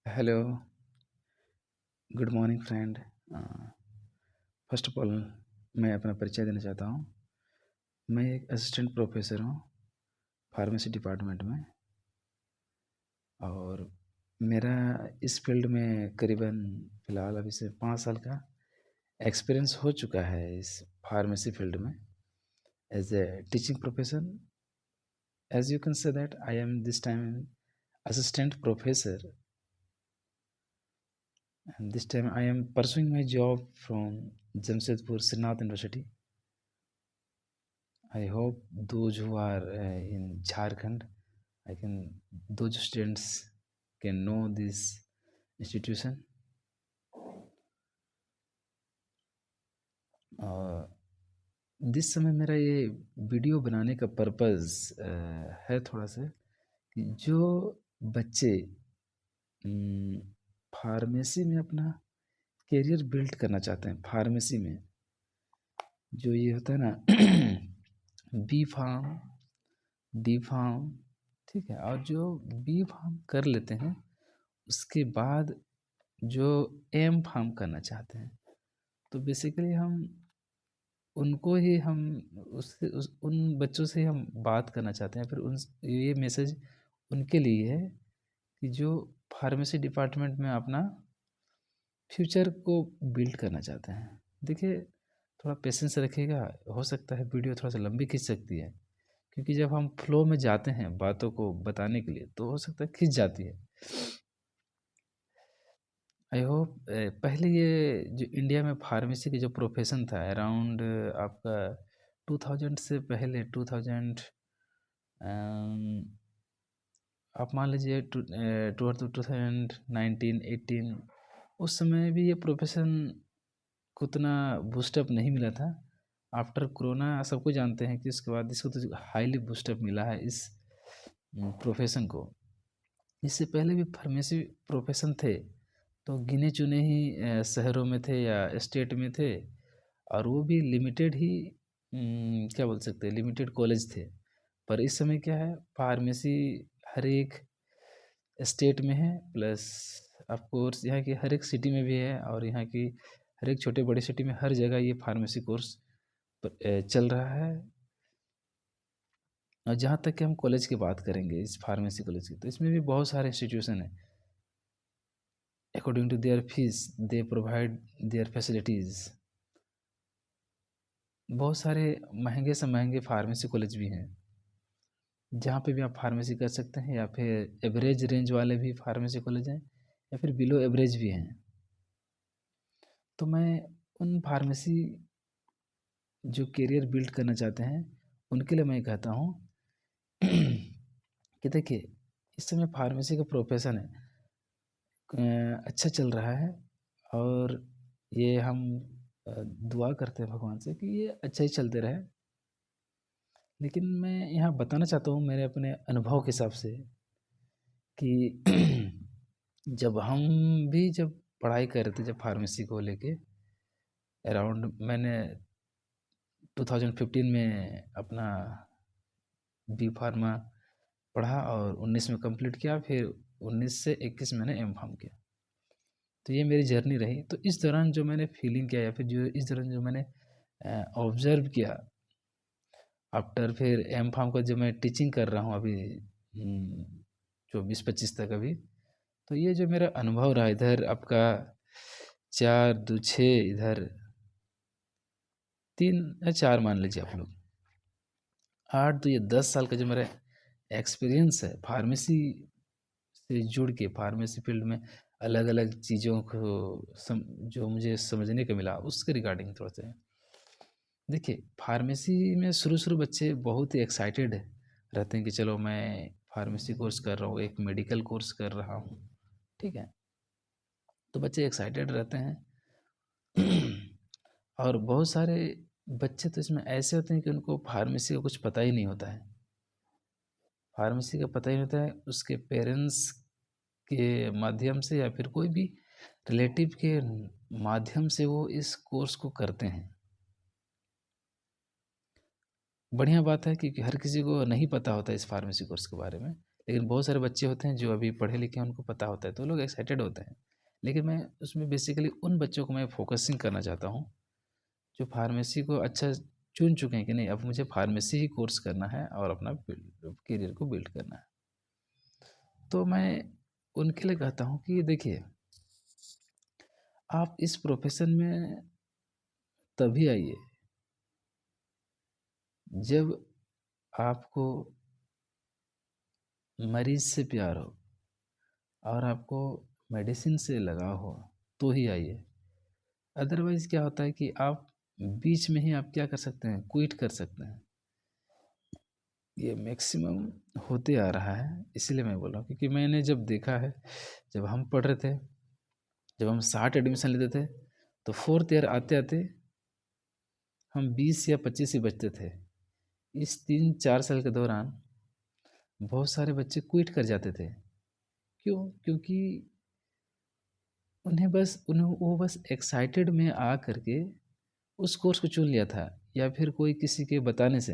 Hello, good morning friend. First of all मैं अपना परिचय देना चाहता हूँ। मैं एक असिस्टेंट प्रोफेसर हूँ फार्मेसी डिपार्टमेंट में, और मेरा इस फील्ड में करीबन फ़िलहाल अभी से 5 साल का एक्सपीरियंस हो चुका है इस फार्मेसी फील्ड में as a teaching profession. As you can say that I am this time assistant professor, and this time I am pursuing my job from Jamshedpur Srinath University. I hope those who are in Jharkhand, those students can know this institution. जिस समय मेरा ये video बनाने का purpose है थोड़ा सा कि जो बच्चे फार्मेसी में अपना करियर बिल्ड करना चाहते हैं, फार्मेसी में जो ये होता है ना बी फार्म, डी फार्म, ठीक है, और जो बी फार्म कर लेते हैं उसके बाद जो एम फार्म करना चाहते हैं, तो बेसिकली हम उनको ही हम उससे उन बच्चों से हम बात करना चाहते हैं। फिर उन ये मैसेज उनके लिए है कि जो फार्मेसी डिपार्टमेंट में अपना फ्यूचर को बिल्ड करना चाहते हैं। देखिए, थोड़ा पेशेंस रखिएगा, हो सकता है वीडियो थोड़ा सा लंबी खींच सकती है, क्योंकि जब हम फ्लो में जाते हैं बातों को बताने के लिए तो हो सकता है खींच जाती है। आई होप पहले ये जो इंडिया में फार्मेसी की जो प्रोफेशन था अराउंड आपका 2000 से पहले 2000 आप मान लीजिए 2019-18 उस समय भी ये प्रोफेशन को उतना बूस्टअप नहीं मिला था। आफ्टर कोरोना सबको जानते हैं कि उसके बाद इसको तो हाईली बूस्टअप मिला है इस प्रोफेशन को। इससे पहले भी फार्मेसी प्रोफेशन थे तो गिने चुने ही शहरों में थे या स्टेट में थे, और वो भी लिमिटेड ही क्या बोल सकते हैं, लिमिटेड कॉलेज थे। पर इस समय क्या है, फार्मेसी हर एक स्टेट में है, प्लस ऑफ कोर्स यहाँ की हर एक सिटी में भी है, और यहाँ की हर एक छोटे बड़े सिटी में हर जगह ये फार्मेसी कोर्स चल रहा है। और जहाँ तक कि हम कॉलेज की बात करेंगे इस फार्मेसी कॉलेज की, तो इसमें भी बहुत सारे इंस्टीट्यूशन हैं। According to their fees they provide their facilities. बहुत सारे महंगे से महंगे फार्मेसी कॉलेज भी हैं जहाँ पे भी आप फार्मेसी कर सकते हैं, या फिर एवरेज रेंज वाले भी फार्मेसी कॉलेज हैं, या फिर बिलो एवरेज भी हैं। तो मैं उन फार्मेसी जो करियर बिल्ड करना चाहते हैं उनके लिए मैं कहता हूँ कि देखिए, इस समय फार्मेसी का प्रोफेशन है अच्छा चल रहा है, और ये हम दुआ करते हैं भगवान से कि ये अच्छा ही चलते रहे। लेकिन मैं यहाँ बताना चाहता हूँ मेरे अपने अनुभव के हिसाब से कि जब पढ़ाई कर रहे थे, जब फार्मेसी को लेके अराउंड मैंने 2015 में अपना बी फार्मा पढ़ा और 19 में कंप्लीट किया, फिर 19 से 21 मैंने एम फार्म किया। तो ये मेरी जर्नी रही। तो इस दौरान जो मैंने फीलिंग किया, या फिर जो इस दौरान जो मैंने ऑब्ज़र्व किया आफ्टर फिर एम फार्म का, जो मैं टीचिंग कर रहा हूँ अभी 24-25 तक अभी, तो ये जो मेरा अनुभव रहा इधर आपका 4 दू 6 इधर 3 या 4 मान लीजिए आप लोग 8, तो ये 10 साल का जो मेरा एक्सपीरियंस है फार्मेसी से जुड़ के, फार्मेसी फील्ड में अलग अलग चीज़ों को जो मुझे समझने को मिला उसके रिगार्डिंग थोड़ा सा देखिए। फार्मेसी में शुरू शुरू बच्चे बहुत ही एक्साइटेड रहते हैं कि चलो मैं फार्मेसी कोर्स कर रहा हूँ, एक मेडिकल कोर्स कर रहा हूँ, ठीक है, तो बच्चे एक्साइटेड रहते हैं और बहुत सारे बच्चे तो इसमें ऐसे होते हैं कि उनको फार्मेसी का कुछ पता ही नहीं होता है। फार्मेसी का पता ही नहीं होता है, उसके पेरेंट्स के माध्यम से या फिर कोई भी रिलेटिव के माध्यम से वो इस कोर्स को करते हैं। बढ़िया बात है, क्योंकि हर किसी को नहीं पता होता इस फार्मेसी कोर्स के बारे में। लेकिन बहुत सारे बच्चे होते हैं जो अभी पढ़े लिखे हैं, उनको पता होता है, तो लोग एक्साइटेड होते हैं। लेकिन मैं उसमें बेसिकली उन बच्चों को मैं फोकसिंग करना चाहता हूँ जो फार्मेसी को अच्छा चुन चुके हैं कि नहीं, अब मुझे फार्मेसी ही कोर्स करना है और अपना करियर को बिल्ड करना है। तो मैं उनके लिए कहता हूँ कि देखिए, आप इस प्रोफेशन में तभी आइए जब आपको मरीज से प्यार हो और आपको मेडिसिन से लगाव हो, तो ही आइए। अदरवाइज़ क्या होता है कि आप बीच में ही आप क्या कर सकते हैं, क्विट कर सकते हैं। ये मैक्सिमम होते आ रहा है, इसीलिए मैं बोल रहा हूँ, क्योंकि मैंने जब देखा है, जब हम पढ़ रहे थे, जब हम 60 एडमिशन लेते थे, तो 4th ईयर आते-आते हम 20 या 25 ही बचते थे। इस 3-4 साल के दौरान बहुत सारे बच्चे क्विट कर जाते थे। क्यों? क्योंकि उन्हें वो बस एक्साइटेड में आ करके उस कोर्स को चुन लिया था, या फिर कोई किसी के बताने से,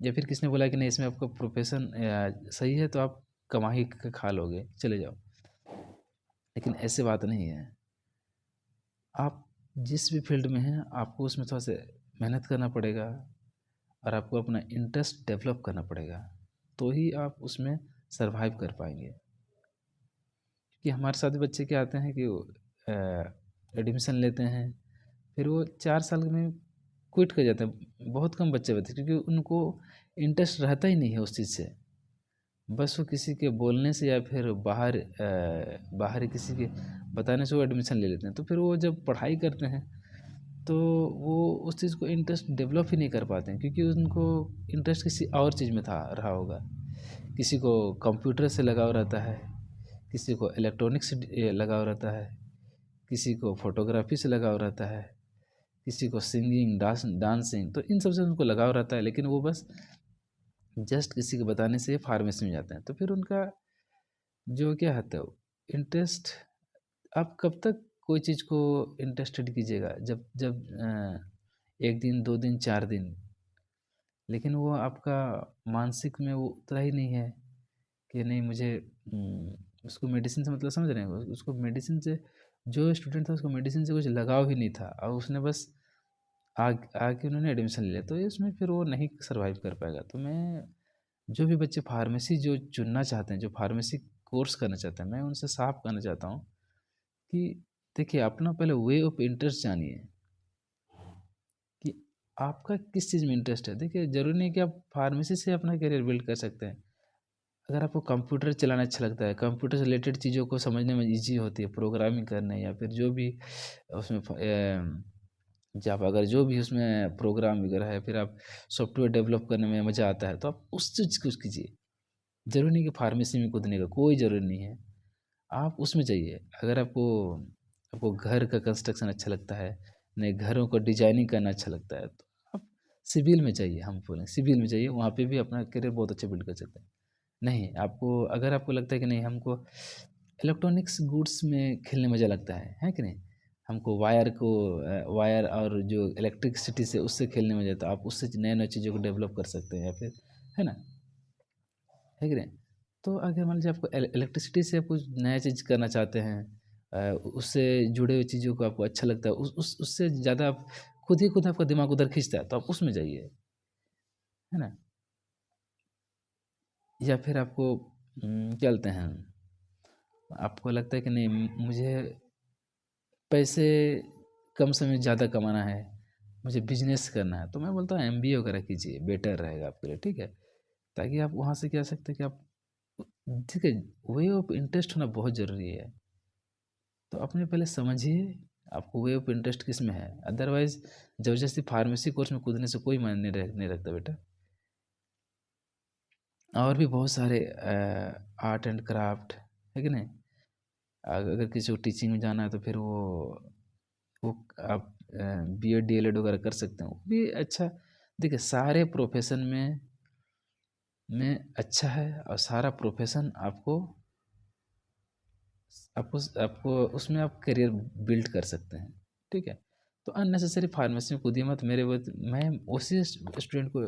या फिर किसी ने बोला कि नहीं इसमें आपका प्रोफेशन सही है, तो आप कमा ही खा लोगे, चले जाओ। लेकिन ऐसे बात नहीं है। आप जिस भी फील्ड में हैं, आपको उसमें थोड़ा सा मेहनत करना पड़ेगा और आपको अपना इंटरेस्ट डेवलप करना पड़ेगा, तो ही आप उसमें सरवाइव कर पाएंगे। कि हमारे साथ बच्चे क्या आते हैं कि एडमिशन लेते हैं, फिर वो 4 साल में क्विट कर जाते हैं। बहुत कम बच्चे होते हैं, क्योंकि उनको इंटरेस्ट रहता ही नहीं है उस चीज़ से। बस वो किसी के बोलने से या फिर बाहर किसी के बताने से वो एडमिशन ले लेते हैं। तो फिर वो जब पढ़ाई करते हैं, तो वो उस चीज़ को इंटरेस्ट डेवलप ही नहीं कर पाते हैं, क्योंकि उनको इंटरेस्ट किसी और चीज़ में था रहा होगा। किसी को कंप्यूटर से लगाव रहता है, किसी को इलेक्ट्रॉनिक्स से लगाव रहता है, किसी को फोटोग्राफी से लगाव रहता है, किसी को सिंगिंग, डांसिंग, तो इन सब से उनको लगाव रहता है। लेकिन वो बस जस्ट किसी के बताने से फार्मेसी में जाते हैं, तो फिर उनका जो क्या होता है इंटरेस्ट। आप कब तक कोई चीज़ को इंटरेस्टेड कीजिएगा, जब जब 1 दिन 2 दिन 4 दिन, लेकिन वो आपका मानसिक में वो उतरा ही नहीं है कि नहीं मुझे उसको मेडिसिन से मतलब, समझ रहे हैं, उसको मेडिसिन से, जो स्टूडेंट था उसको मेडिसिन से कुछ लगाव ही नहीं था, और उसने बस आके उन्होंने एडमिशन ले लिया, तो इसमें फिर वो नहीं सर्वाइव कर पाएगा। तो मैं जो भी बच्चे फार्मेसी जो चुनना चाहते हैं, जो फार्मेसी कोर्स करना चाहते हैं, मैं उनसे साफ कहना चाहता हूँ कि देखिए, अपना पहले वे ऑफ इंटरेस्ट जानिए कि आपका किस चीज़ में इंटरेस्ट है। देखिए, ज़रूरी नहीं कि आप फार्मेसी से अपना करियर बिल्ड कर सकते हैं। अगर आपको कंप्यूटर चलाना अच्छा लगता है, कंप्यूटर से रिलेटेड चीज़ों को समझने में ईज़ी होती है, प्रोग्रामिंग करने या फिर जो भी उसमें जावा अगर जो भी उसमें प्रोग्राम वगैरह है, फिर आप सॉफ्टवेयर डेवलप करने में मज़ा आता है, तो आप उस चीज़ को कीजिए। ज़रूरी नहीं कि फार्मेसी में कूदने का, कोई ज़रूरी नहीं है। आप उसमें जाइए। अगर आपको आपको घर का कंस्ट्रक्शन अच्छा लगता है, नए घरों को डिजाइनिंग करना अच्छा लगता है, तो आप सिविल में जाइए। हम बोलें सिविल में जाइए, वहाँ पे भी अपना करियर बहुत अच्छा बिल्ड कर सकते हैं। नहीं, आपको अगर आपको लगता है कि नहीं हमको इलेक्ट्रॉनिक्स गुड्स में खेलने में मज़ा लगता है कि नहीं? हमको वायर और जो इलेक्ट्रिसिटी से उससे खेलने में मज़ा आता है, आप उससे नए-नए चीज़ों को डेवलप कर सकते हैं, या फिर है ना? है कि नहीं? तो अगर मान लीजिए आपको इलेक्ट्रिसिटी से कुछ नया चीज़ करना चाहते हैं, उससे जुड़े हुए चीज़ों को आपको अच्छा लगता है, उससे ज़्यादा आप खुद आपका दिमाग उधर खींचता है, तो आप उसमें जाइए, है ना? या फिर आपको क्या बोलते हैं, आपको लगता है कि नहीं मुझे पैसे कम समय में ज़्यादा कमाना है, मुझे बिजनेस करना है, तो मैं बोलता हूँ एमबीए वगैरह कीजिए, बेटर रहेगा आपके लिए, ठीक है? ताकि आप वहाँ से क्या सकते हैं कि आप, ठीक है, वे ऑफ इंटरेस्ट होना बहुत ज़रूरी है। तो अपने पहले समझिए आपको वे ऑफ इंटरेस्ट किस में है। अदरवाइज ज़बरदस्ती फार्मेसी कोर्स में कूदने से कोई मायने नहीं रखता बेटा। और भी बहुत सारे आर्ट एंड क्राफ्ट है कि नहीं। अगर किसी को टीचिंग में जाना है, तो फिर वो आप बीएड डीएलएड वगैरह कर सकते हैं, वो भी अच्छा। देखिए, सारे प्रोफेशन में अच्छा है, और सारा प्रोफेशन आपको आपको आपको उसमें आप करियर बिल्ड कर सकते हैं, ठीक है। तो अननेसेसरी फार्मेसी में कूदिए मत। मैं उसी स्टूडेंट को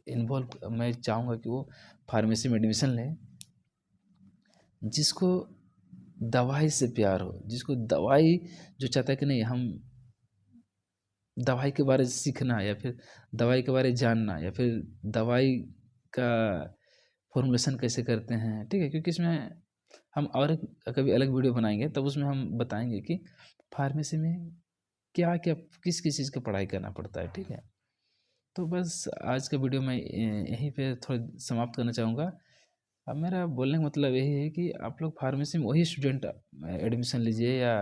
इन्वॉल्व मैं चाहूँगा कि वो फार्मेसी में एडमिशन लें जिसको दवाई से प्यार हो, जिसको दवाई जो चाहता है कि नहीं हम दवाई के बारे में सीखना या फिर दवाई के बारे में जानना या फिर दवाई का फॉर्मुलेशन कैसे करते हैं, ठीक है? क्योंकि इसमें हम और कभी अलग वीडियो बनाएंगे तब उसमें हम बताएंगे कि फार्मेसी में क्या क्या किस किस चीज़ का पढ़ाई करना पड़ता है, ठीक है? तो बस आज का वीडियो मैं यहीं पे थोड़ा समाप्त करना चाहूँगा। अब मेरा बोलने का मतलब यही है कि आप लोग फार्मेसी में वही स्टूडेंट एडमिशन लीजिए या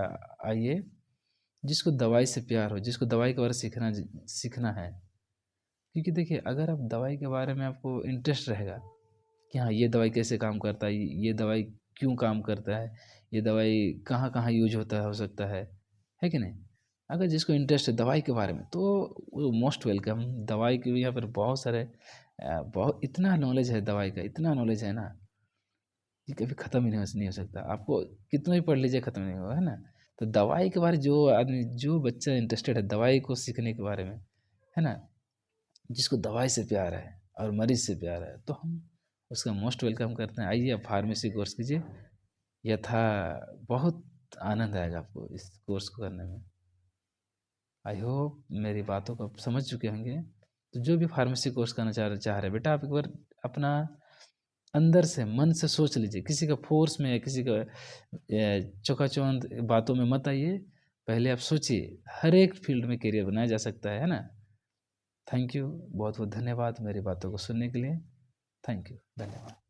आइए जिसको दवाई से प्यार हो, जिसको दवाई के बारे में सीखना है। क्योंकि देखिए अगर आप दवाई के बारे में आपको इंटरेस्ट रहेगा कि हाँ ये दवाई कैसे काम करता है, ये दवाई क्यों काम करता है, ये दवाई कहाँ कहाँ यूज होता है हो सकता है कि नहीं? अगर जिसको इंटरेस्ट है दवाई के बारे में तो वो मोस्ट वेलकम। दवाई के भी यहाँ पर बहुत सारे बहुत इतना नॉलेज है दवाई का, इतना नॉलेज है ना कि कभी ख़त्म ही नहीं हो सकता। आपको कितना भी पढ़ लीजिए ख़त्म नहीं होगा, है ना? तो दवाई के बारे जो आदमी जो बच्चा इंटरेस्टेड है दवाई को सीखने के बारे में, है ना? जिसको दवाई से प्यार है और मरीज़ से प्यार है, तो हम उसका मोस्ट वेलकम करते हैं। आइए आप फार्मेसी कोर्स कीजिए, यथा बहुत आनंद आएगा आपको इस कोर्स को करने में। आई होप मेरी बातों को आप समझ चुके होंगे। तो जो भी फार्मेसी कोर्स करना चाह रहे हैं बेटा, आप एक बार अपना अंदर से मन से सोच लीजिए। किसी का फोर्स में या किसी का चकाचौंध बातों में मत आइए। पहले आप सोचिए, हर एक फील्ड में करियर बनाया जा सकता है ना? थैंक यू, बहुत बहुत धन्यवाद मेरी बातों को सुनने के लिए। थैंक यू, धन्यवाद।